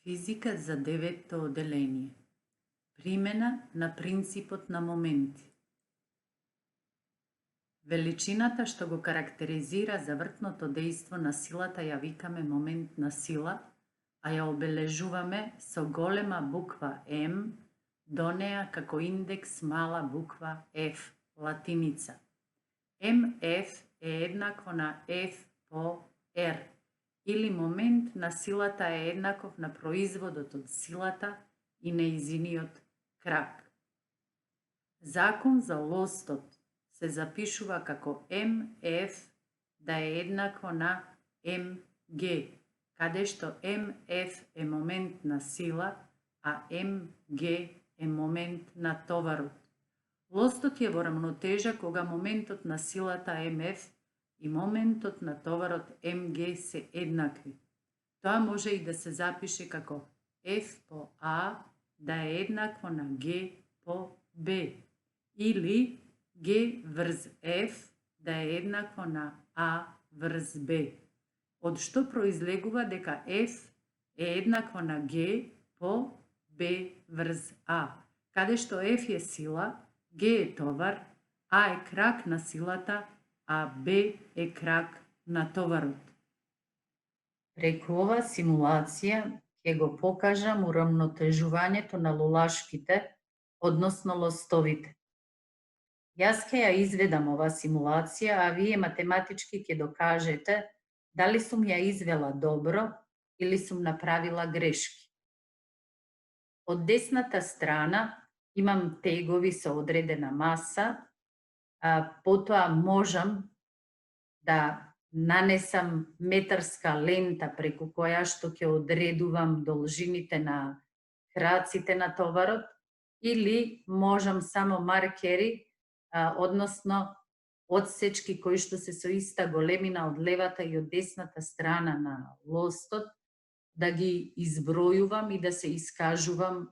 Физика за 9-то оделение. Примена на принципот на моменти. Величината што го карактеризира завртното дејство на силата ја викаме момент на сила, а ја обележуваме со голема буква М, до неа како индекс мала буква F, латиница. МФ е еднакво на F по R, или момент на силата е еднаков на производот од силата и нејзиниот крак. Закон за лостот се запишува како МФ да е еднакво на МГ, каде што МФ е момент на сила, а МГ е момент на товарот. Лостот е во рамнотежа кога моментот на силата МФ и моментот на товарот МГ се еднакви. Тоа може и да се запише како F по А да е еднакво на Г по Б, или Г врз F да е еднакво на А врз Б, од што произлегува дека F е еднакво на Г по Б врз А, каде што F е сила, Г е товар, А е крак на силата, а Б е крак на товарот. Преку ова симулација ќе го покажам урамнотежувањето на лулашките, односно лостовите. Јас ќе ја изведам ова симулација, а вие математички ќе докажете дали сум ја извела добро или сум направила грешки. Од десната страна имам тегови со одредена маса, потоа можам да нанесам метарска лента преку која што ќе одредувам должините на краците на товарот, или можам само маркери, односно одсечки кои што се со иста големина од левата и од десната страна на лостот, да ги избројувам и да се искажувам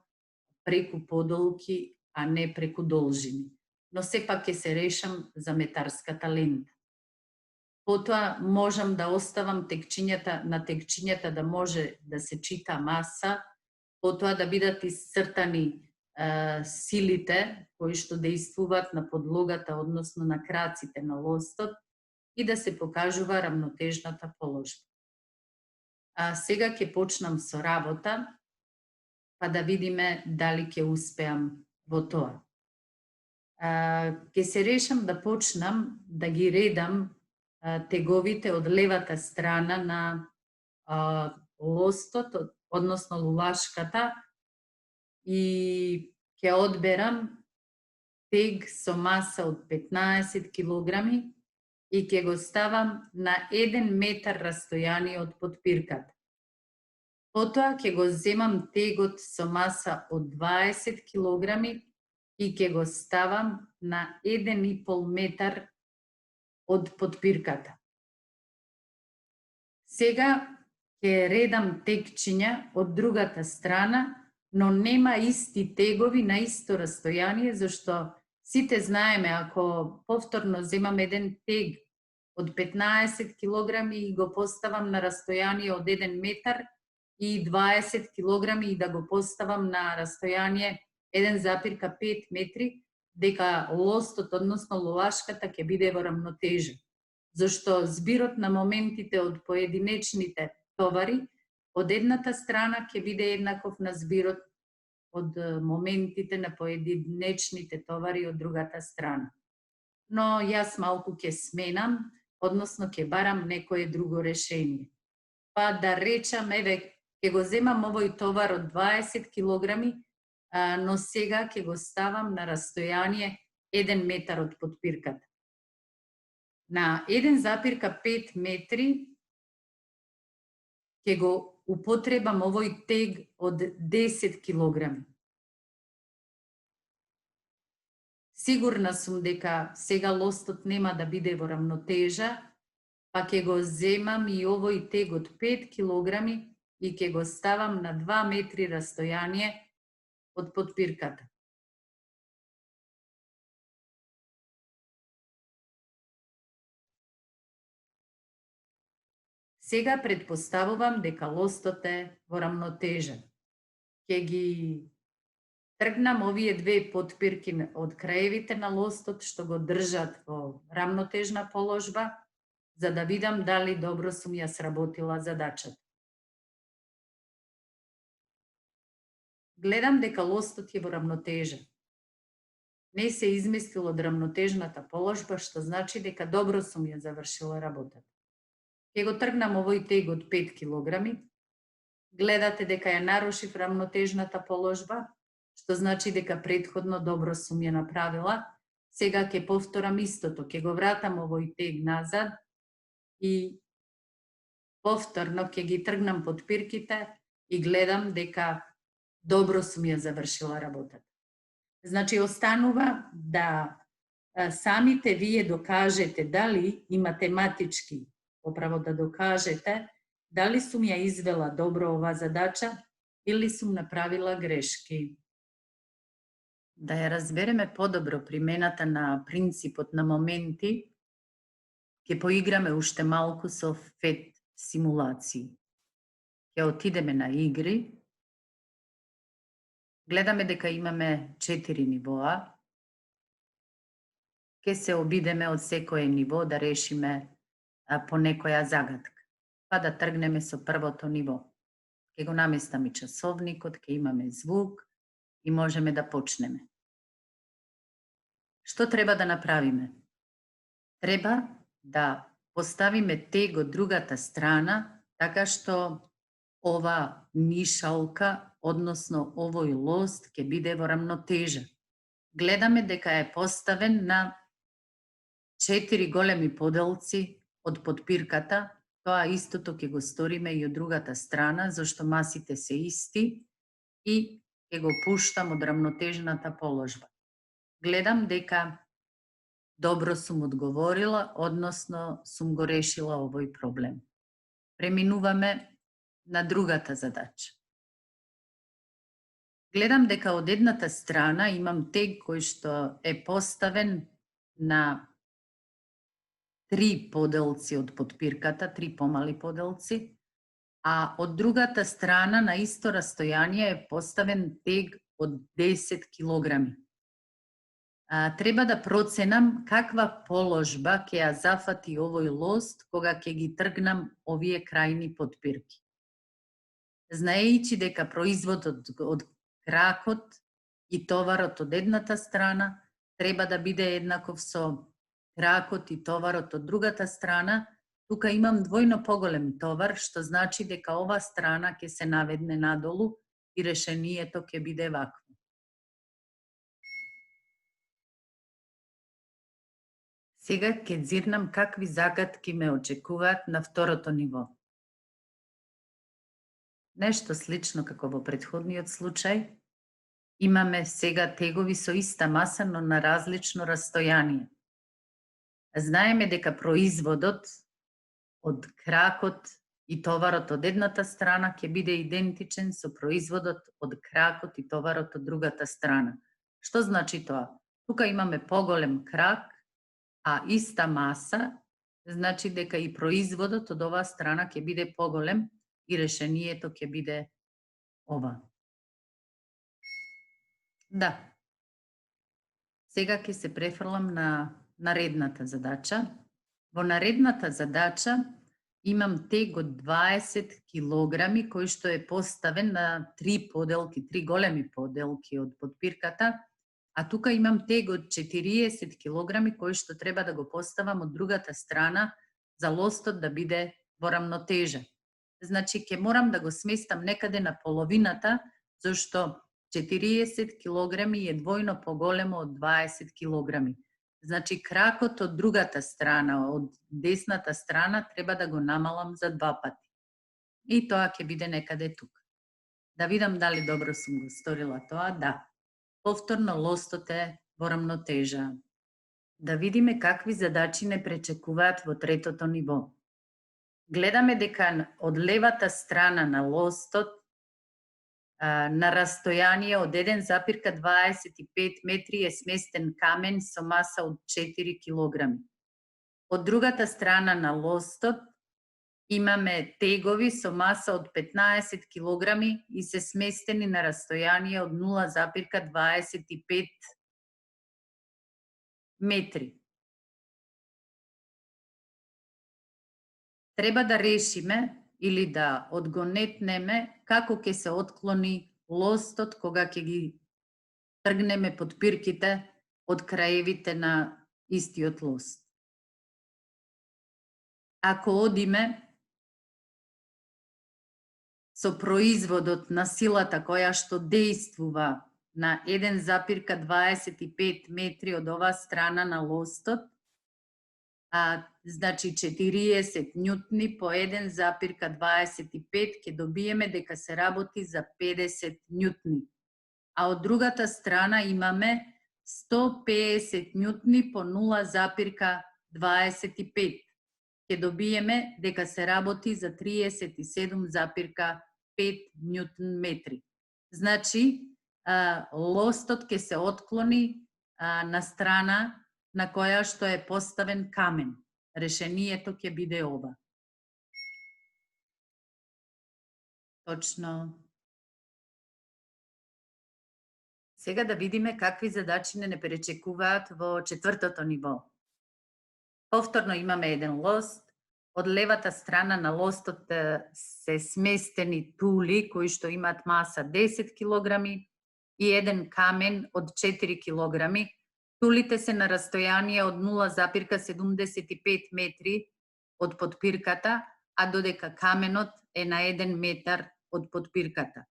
преку подолки, а не преку должини. Но сепак ќе се решам за метарската лента. Потоа можам да оставам текчињата да може да се чита маса, потоа да бидат исцртани силите кои што дејствуваат на подлогата, односно на краците на лостот, и да се покажува рамнотежната положба. Сега ќе почнам со работа, па да видиме дали ќе успеам во тоа. Ќе се решам да почнам да ги редам теговите од левата страна на лостот, односно лулашката, и ќе одберам тег со маса од 15 килограми и ќе го ставам на 1 метар растојание од подпирката. Потоа ќе го земам тегот со маса од 20 килограми и ќе го ставам на 1,5 метар од подпирката. Сега ќе редам тегчиња од другата страна, но нема исти тегови на исто растојание, зашто сите знаеме, ако повторно земам еден тег од 15 килограми и го поставам на растојание од 1 метар и 20 килограми и да го поставам на растојание 1,5 метри, дека лостот, односно лулашката, ќе биде во рамнотежа. Зашто збирот на моментите од поединечните товари од едната страна ќе биде еднаков на збирот од моментите на поединечните товари од другата страна. Но јас малку ќе сменам, односно ќе барам некое друго решение. Па да речам, еве, ќе го земам овој товар од 20 килограми, но сега ќе го ставам на растојание 1 метар од подпирката. На 1,5 метри ќе го употребам овој тег од 10 килограми. Сигурна сум дека сега лостот нема да биде во рамнотежа, па ќе го земам и овој тег од 5 килограми и ќе го ставам на 2 метри растојание од подпирката. Сега предпоставувам дека лостот е во рамнотежа. Ќе ги тргнам овие две потпирки од краевите на лостот што го држат во рамнотежна положба, за да видам дали добро сум ја сработила задачата. Гледам дека лостот е во рамнотежа. Не се изместил од рамнотежната положба, што значи дека добро сум ја завршила работата. Ќе го тргнам овој тег од 5 килограми. Гледате дека ја нарушив рамнотежната положба, што значи дека претходно добро сум ја направила. Сега ќе повторам истото, ќе го вратам овој тег назад и повторно ќе ги тргнам потпирките и гледам дека добро сум ја завршила работата. Значи, останува да самите вие докажете дали и математички, поправо да докажете дали сум ја извела добро оваа задача или сум направила грешки. Да ја разбереме подобро примената на принципот на моменти, ќе поиграме уште малку со FET симулации. Ќе отидеме на игри. Гледаме дека имаме 4 нивоа. Ќе се обидеме од секое ниво да решиме по некоја загадка. Па да тргнеме со првото ниво. Ќе го наместам и часовникот, ќе имаме звук и можеме да почнеме. Што треба да направиме? Треба да поставиме тег од другата страна, така што ова нишалка, односно овој лост, ќе биде во рамнотежа. Гледаме дека е поставен на 4 големи поделци од потпирката. Тоа истото ќе го сториме и од другата страна, зашто масите се исти и ќе го пуштам од рамнотежната положба. Гледам дека добро сум одговорила, односно сум го решила овој проблем. Преминуваме на другата задача. Гледам дека од едната страна имам тег кој што е поставен на 3 поделци од потпирката, 3 помали поделци, а од другата страна на исто растојание е поставен тег од 10 килограми. Треба да проценам каква положба ќе ја зафати овој лост кога ќе ги тргнам овие крајни потпирки. Знаејќи дека производот од кракот и товарот од едната страна треба да биде еднаков со кракот и товарот од другата страна, тука имам двојно поголем товар, што значи дека ова страна ќе се наведне надолу и решението ќе биде вакво. Сега ќе зирнам какви загадки ме очекуваат на второто ниво. Нешто слично како во претходниот случај. Имаме сега тегови со иста маса, но на различно растојание. Знаеме дека производот од кракот и товарот од едната страна ќе биде идентичен со производот од кракот и товарот од другата страна. Што значи тоа? Тука имаме поголем крак, а иста маса, значи дека и производот од оваа страна ќе биде поголем и решението ќе биде ова. Да. Сега ќе се префрлам на наредната задача. Во наредната задача имам тег од 20 килограми кој што е поставен на 3 поделки, 3 големи поделки од потпирката, а тука имам тег од 40 килограми кој што треба да го поставам од другата страна за лостот да биде во рамнотежа. Значи, ќе морам да го сместам некаде на половината, зашто 40 килограми е двојно поголемо од 20 килограми. Значи, кракот од другата страна, од десната страна, треба да го намалам за 2 пати. И тоа ќе биде некаде тука. Да видам дали добро сум го сторила тоа, да. Повторно лостот е во рамнотежа. Да видиме какви задачи не пречекуваат во третото ниво. Гледаме дека од левата страна на лостот на растојание од 1,25 метри е сместен камен со маса од 4 килограми. Од другата страна на лостот Имаме тегови со маса од 15 килограми и се сместени на растојание од 0,25 метри. Треба да решиме или да одгонетнеме како ќе се отклони лостот кога ќе ги тргнеме подпирките од краевите на истиот лост. Ако одиме со производот на силата која што дејствува на 1,25 метри од оваа страна на лостот, значи 40 њутни по 1,25 ќе добиеме дека се работи за 50 њутни. А од другата страна имаме 150 њутни по 0,25. Ќе добиеме дека се работи за 37,5 њутн метри. Значи, лостот ќе се отклони на страна на која што е поставен камен. Решението ќе биде ова. Точно. Сега да видиме какви задачи не пречекуваат во четвртото ниво. Повторно имаме еден лост. Од левата страна на лостот се сместени тули кои што имаат маса 10 килограми и еден камен од 4 килограми. Тулите се на растојание од 0,75 метри од подпирката, а додека каменот е на 1 метар од подпирката.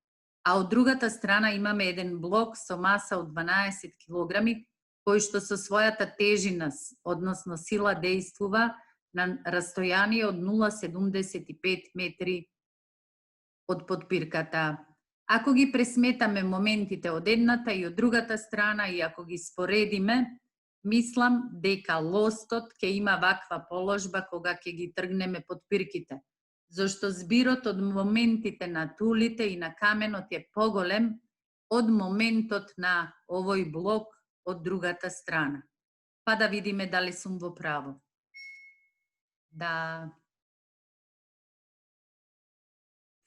А од другата страна имаме еден блок со маса од 12 килограми, кој што со својата тежина, односно сила, дејствува на растојание од 0,75 метри од подпирката. Ако ги пресметаме моментите од едната и од другата страна и ако ги споредиме, мислам дека лостот ќе има ваква положба кога ќе ги тргнеме подпирките, зашто збирот од моментите на тулите и на каменот е поголем од моментот на овој блок од другата страна. Па да видиме дали сум во право. Да.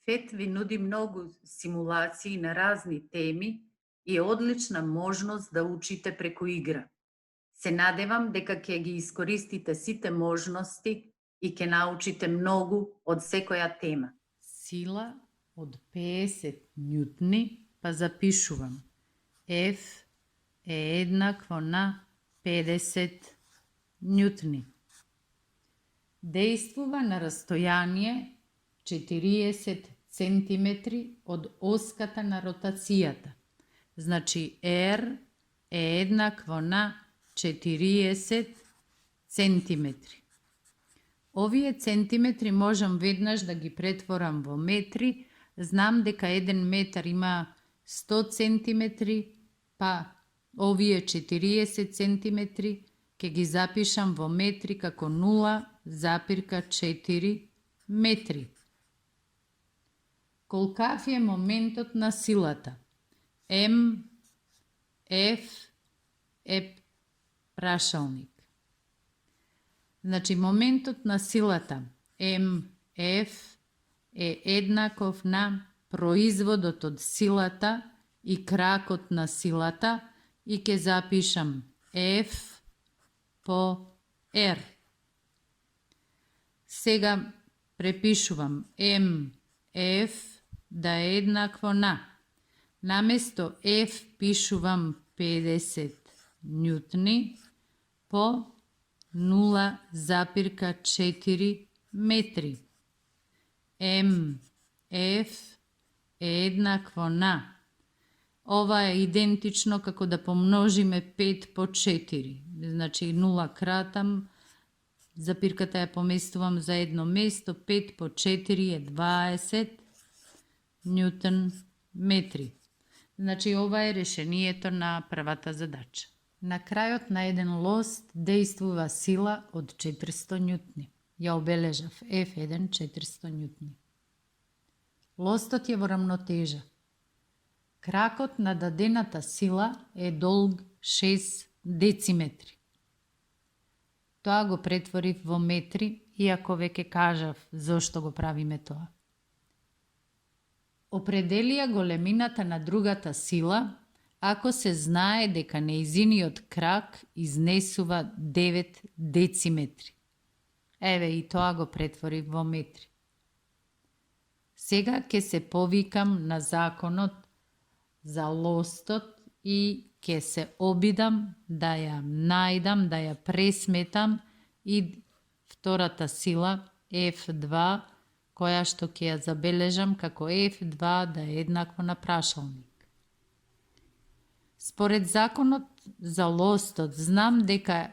ФЕТ ви нуди многу симулации на разни теми и е одлична можност да учите преку игра. Се надевам дека ќе ги искористите сите можности и ќе научите многу од секоја тема. Сила од 50 њутни, па запишувам. F е еднакво на 50 њутни. Дејствува на растојание 40 центиметри од оската на ротацијата. Значи, R е еднакво на 40 центиметри. Овие центиметри можам веднаш да ги претворам во метри. Знам дека 1 метар има 100 центиметри, па овие 40 центиметри ќе ги запишам во метри како 0,4 метри. Колкав е моментот на силата? М, Ф е прашалник. Значи, моментот на силата М, Ф е еднаков на производот од силата и кракот на силата и ќе запишам F по R. Сега препишувам М, F да е еднакво на. Наместо F пишувам 50 њутни по 0,4 метри. М, Ф е еднакво на. Ова е идентично како да помножиме 5 по 4. Значи 0 кратам, запирката ја поместувам за едно место, 5 по 4 е 20 њутн метри. Значи ова е решението на првата задача. На крајот на еден лост дејствува сила од 400 њутни. Ја обележав F1 400 њутни. Лостот е во рамнотежа. Кракот на дадената сила е долг 6 дециметри. Тоа го претворив во метри иако веќе кажав зошто го правиме тоа. Определија големината на другата сила ако се знае дека нејзиниот крак изнесува 9 дециметри. Еве и тоа го претворив во метри. Сега ќе се повикам на законот за лостот и ќе се обидам да ја најдам, да ја пресметам и втората сила F2, која што ќе ја забележам како F2 да е еднакво на прашалник. Според законот за лостот знам дека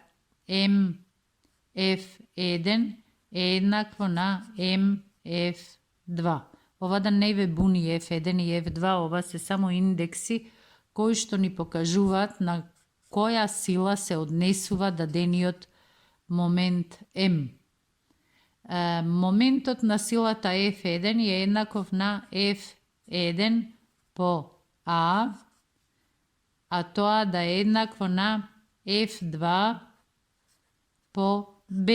MF1 е еднакво на MF2. Ова да не ве буни F1 и F2, ова се само индекси кои што ни покажуваат на која сила се однесува дадениот момент M. Моментот на силата F1 е еднаков на F1 по А, а тоа да е еднакво на F2 по Б.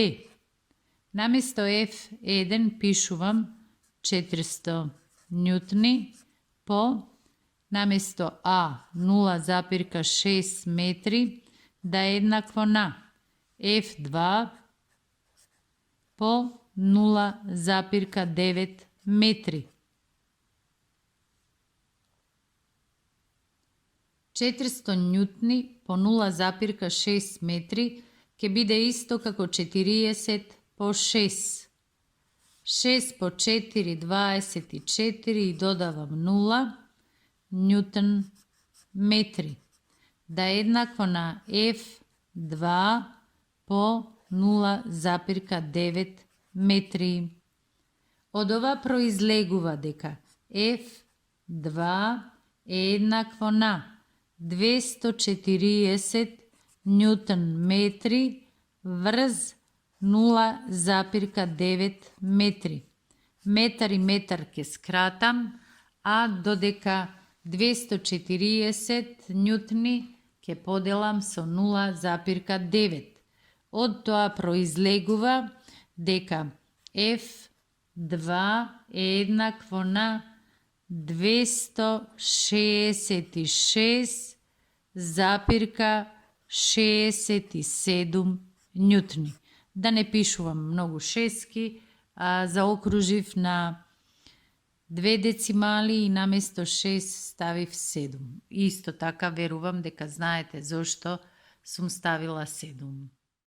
Наместо F1 пишувам 400 нјутни по, наместо А 0,6 метри да е еднакво на F2 по 0,9 метри. 400 нјутни по 0,6 метри ќе биде исто како 40 по 6. 6 по 4, 24 и додавам 0 нјутон метри. Да е еднакво на F2 по 0,9 метри. Од ова произлегува дека F2 е еднакво на 240 нјутон метри врз 0,9 метри. Метар и метар ќе скратам, а додека 240 нјутни ќе поделам со 0,9. Од тоа произлегува дека F2 е еднакво на 266,67 нјутни. Да не пишувам многу шески, заокружив на 2 децимали и наместо 6 ставив 7. Исто така верувам дека знаете зошто сум ставила 7.